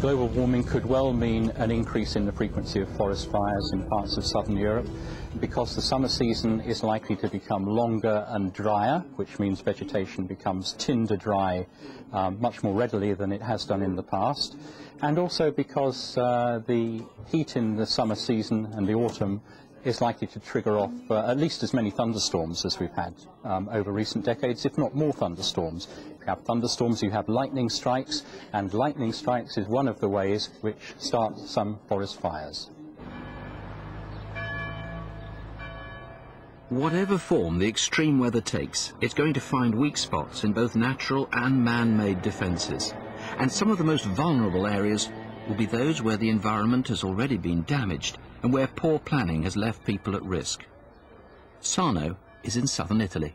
global warming could well mean an increase in the frequency of forest fires in parts of southern Europe, because the summer season is likely to become longer and drier, which means vegetation becomes tinder dry much more readily than it has done in the past, and also because the heat in the summer season and the autumn is likely to trigger off at least as many thunderstorms as we've had over recent decades, if not more thunderstorms. If you have thunderstorms, you have lightning strikes, and lightning strikes is one of the ways which start some forest fires. Whatever form the extreme weather takes, it's going to find weak spots in both natural and man-made defences. And some of the most vulnerable areas will be those where the environment has already been damaged and where poor planning has left people at risk. Sarno is in southern Italy.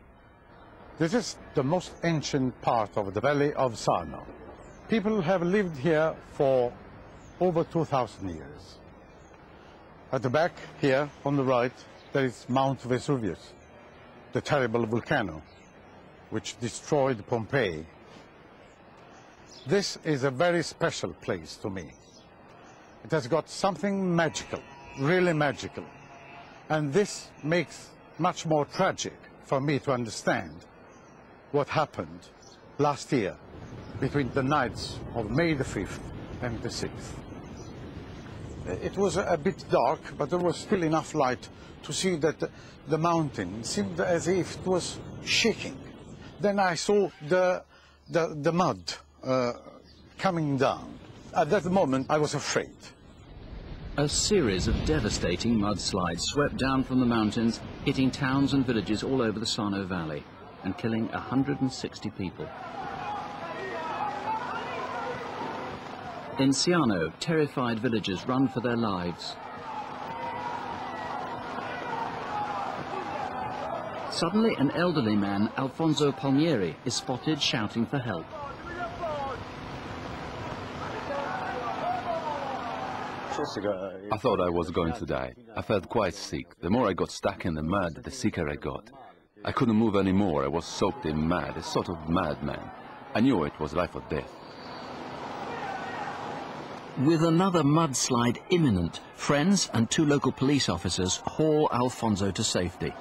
This is the most ancient part of the valley of Sarno. People have lived here for over 2,000 years. At the back here, on the right, there is Mount Vesuvius, the terrible volcano which destroyed Pompeii. This is a very special place to me. It has got something magical, really magical. And this makes much more tragic for me to understand what happened last year between the nights of May the 5th and the 6th. It was a bit dark, but there was still enough light to see that the mountain seemed as if it was shaking. Then I saw the mud coming down. At that moment, I was afraid. A series of devastating mudslides swept down from the mountains, hitting towns and villages all over the Sarno Valley and killing 160 people. In Ciano, terrified villagers run for their lives. Suddenly, an elderly man, Alfonso Palmieri, is spotted shouting for help. I thought I was going to die. I felt quite sick. The more I got stuck in the mud, the sicker I got. I couldn't move anymore. I was soaked in mud, a sort of madman. I knew it was life or death. With another mudslide imminent, friends and 2 local police officers haul Alfonso to safety.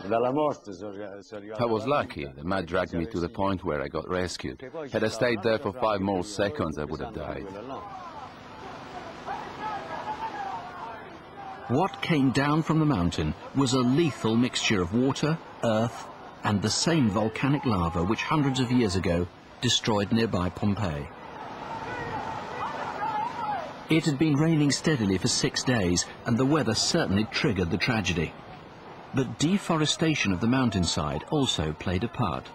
I was lucky. The mud dragged me to the point where I got rescued. Had I stayed there for 5 more seconds, I would have died. What came down from the mountain was a lethal mixture of water, earth, and the same volcanic lava which hundreds of years ago destroyed nearby Pompeii. It had been raining steadily for 6 days, and the weather certainly triggered the tragedy. But deforestation of the mountainside also played a part.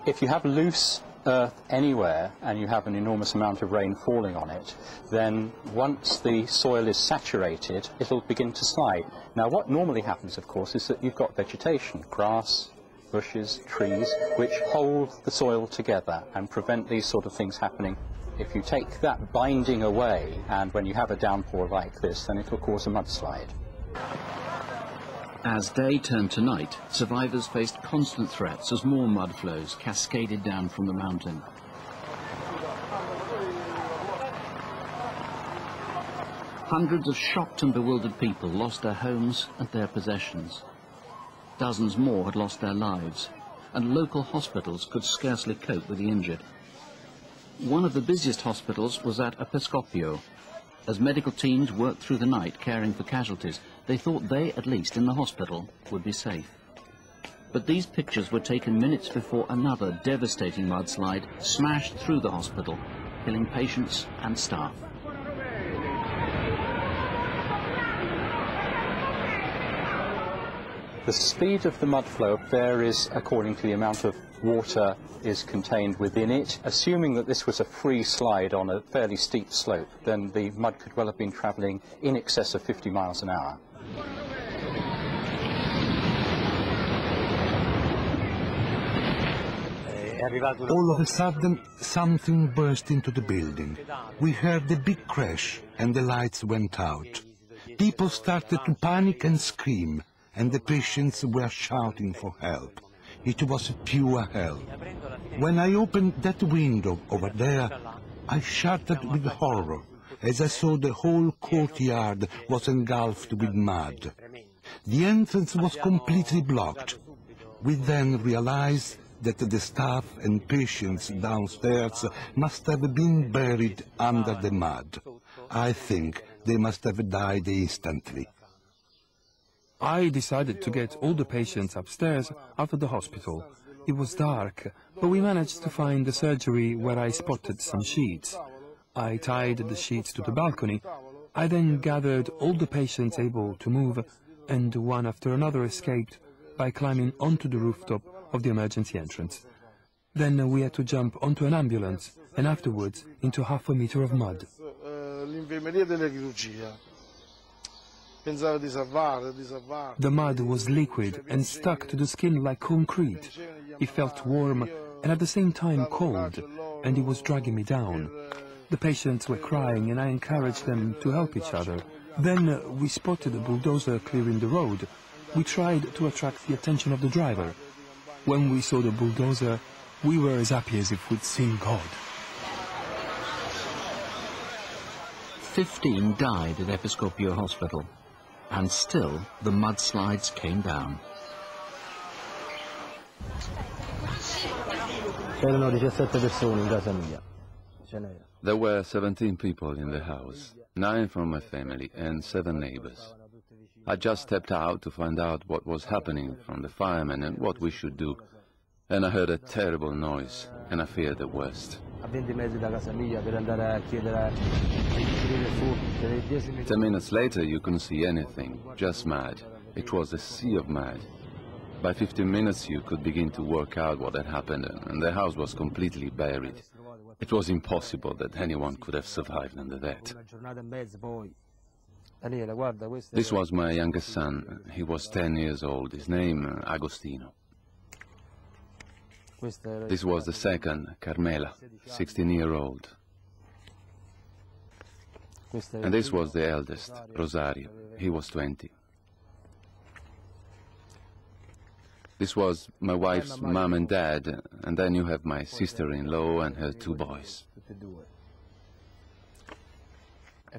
If you have loose earth anywhere and you have an enormous amount of rain falling on it, then once the soil is saturated, it'll begin to slide. Now, what normally happens, of course, is that you've got vegetation, grass, bushes, trees, which hold the soil together and prevent these sort of things happening. If you take that binding away, and when you have a downpour like this, then it'll cause a mudslide. As day turned to night, survivors faced constant threats as more mud flows cascaded down from the mountain. Hundreds of shocked and bewildered people lost their homes and their possessions. Dozens more had lost their lives, and local hospitals could scarcely cope with the injured. One of the busiest hospitals was at Episcopio. As medical teams worked through the night caring for casualties, they thought they, at least in the hospital, would be safe. But these pictures were taken minutes before another devastating mudslide smashed through the hospital, killing patients and staff. The speed of the mud flow varies according to the amount of water is contained within it. Assuming that this was a free slide on a fairly steep slope, then the mud could well have been travelling in excess of 50 miles an hour. All of a sudden, something burst into the building. We heard a big crash and the lights went out. People started to panic and scream, and the patients were shouting for help. It was pure hell. When I opened that window over there, I shuddered with horror as I saw the whole courtyard was engulfed with mud. The entrance was completely blocked. We then realized that the staff and patients downstairs must have been buried under the mud. I think they must have died instantly. I decided to get all the patients upstairs out of the hospital. It was dark, but we managed to find the surgery where I spotted some sheets. I tied the sheets to the balcony. I then gathered all the patients able to move, and one after another escaped by climbing onto the rooftop of the emergency entrance. Then we had to jump onto an ambulance, and afterwards into half a meter of mud. The mud was liquid and stuck to the skin like concrete. It felt warm and at the same time cold, and it was dragging me down. The patients were crying, and I encouraged them to help each other. Then we spotted a bulldozer clearing the road. We tried to attract the attention of the driver. When we saw the bulldozer, we were as happy as if we'd seen God. 15 died at Episcopio Hospital, and still the mudslides came down. There were 17 people in the house, 9 from my family and 7 neighbors. I just stepped out to find out what was happening from the firemen and what we should do, and I heard a terrible noise, and I feared the worst. 10 minutes later you couldn't see anything, just mud. It was a sea of mud. By 15 minutes you could begin to work out what had happened, and the house was completely buried. It was impossible that anyone could have survived under that. This was my youngest son. He was 10 years old. His name, Agostino. This was the second, Carmela, 16-year-old. And this was the eldest, Rosario. He was 20. This was my wife's mom and dad, and then you have my sister-in-law and her 2 boys.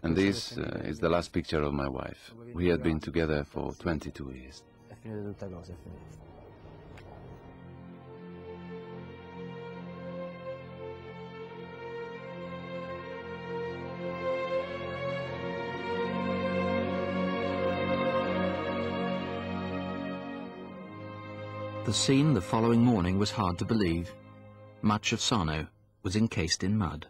And this is the last picture of my wife. We had been together for 22 years. The scene the following morning was hard to believe. Much of Sarno was encased in mud.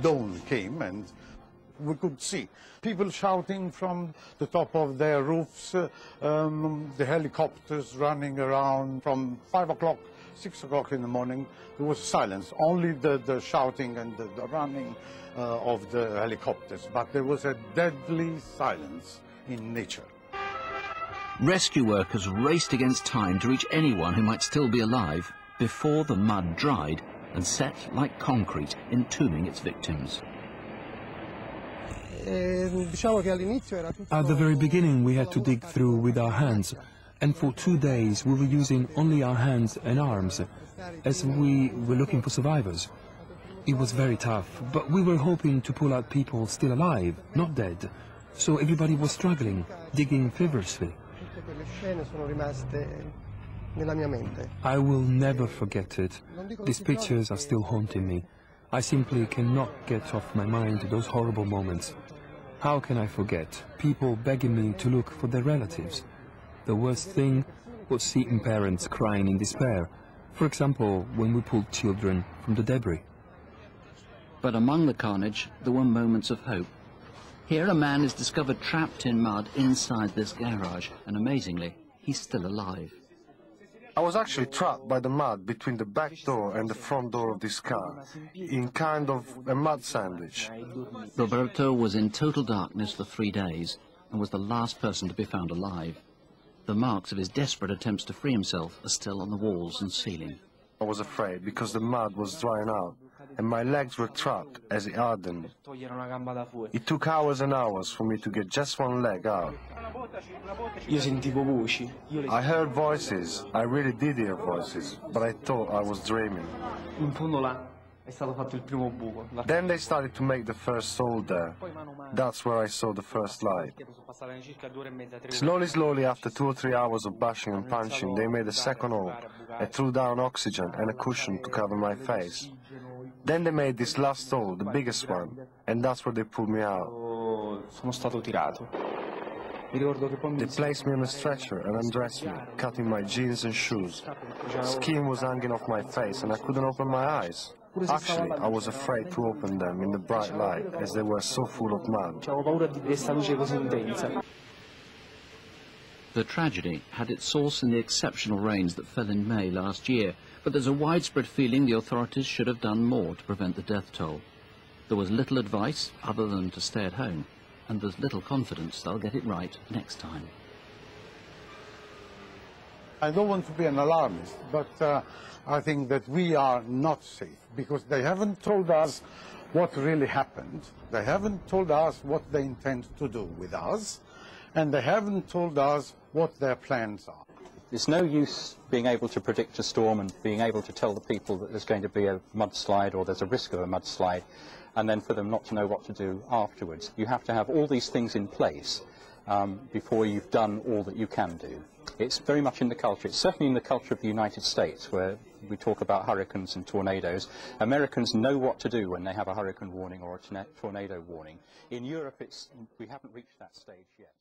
Dawn came and we could see people shouting from the top of their roofs, the helicopters running around. From 5 o'clock, 6 o'clock in the morning, there was silence, only the shouting and the running of the helicopters, but there was a deadly silence in nature. Rescue workers raced against time to reach anyone who might still be alive before the mud dried and set like concrete, entombing its victims. At the very beginning we had to dig through with our hands, and for 2 days we were using only our hands and arms, as we were looking for survivors. It was very tough, but we were hoping to pull out people still alive, not dead, so everybody was struggling, digging feverishly. I will never forget it. These pictures are still haunting me. I simply cannot get off my mind those horrible moments. How can I forget people begging me to look for their relatives? The worst thing was seeing parents crying in despair, for example, when we pulled children from the debris. But among the carnage, there were moments of hope. Here a man is discovered trapped in mud inside this garage, and amazingly, he's still alive. I was actually trapped by the mud between the back door and the front door of this car, in kind of a mud sandwich. Roberto was in total darkness for 3 days and was the last person to be found alive. The marks of his desperate attempts to free himself are still on the walls and ceiling. I was afraid because the mud was drying out and my legs were trapped as it hardened. It took hours and hours for me to get just one leg out. I heard voices, I really did hear voices, but I thought I was dreaming. Then they started to make the first hole there. That's where I saw the first light. Slowly, after 2 or 3 hours of bashing and punching, they made a second hole. I threw down oxygen and a cushion to cover my face. Then they made this last hole, the biggest one, and that's where they pulled me out. They placed me on a stretcher and undressed me, cutting my jeans and shoes. Skin was hanging off my face and I couldn't open my eyes. Actually, I was afraid to open them in the bright light, as they were so full of mud. The tragedy had its source in the exceptional rains that fell in May last year, but there's a widespread feeling the authorities should have done more to prevent the death toll. There was little advice other than to stay at home, and there's little confidence they'll get it right next time. I don't want to be an alarmist, but I think that we are not safe because they haven't told us what really happened. They haven't told us what they intend to do with us, and they haven't told us what their plans are. There's no use being able to predict a storm and being able to tell the people that there's going to be a mudslide or there's a risk of a mudslide, and then for them not to know what to do afterwards. You have to have all these things in place before you've done all that you can do. It's very much in the culture. It's certainly in the culture of the United States, where we talk about hurricanes and tornadoes. Americans know what to do when they have a hurricane warning or a tornado warning. In Europe, we haven't reached that stage yet.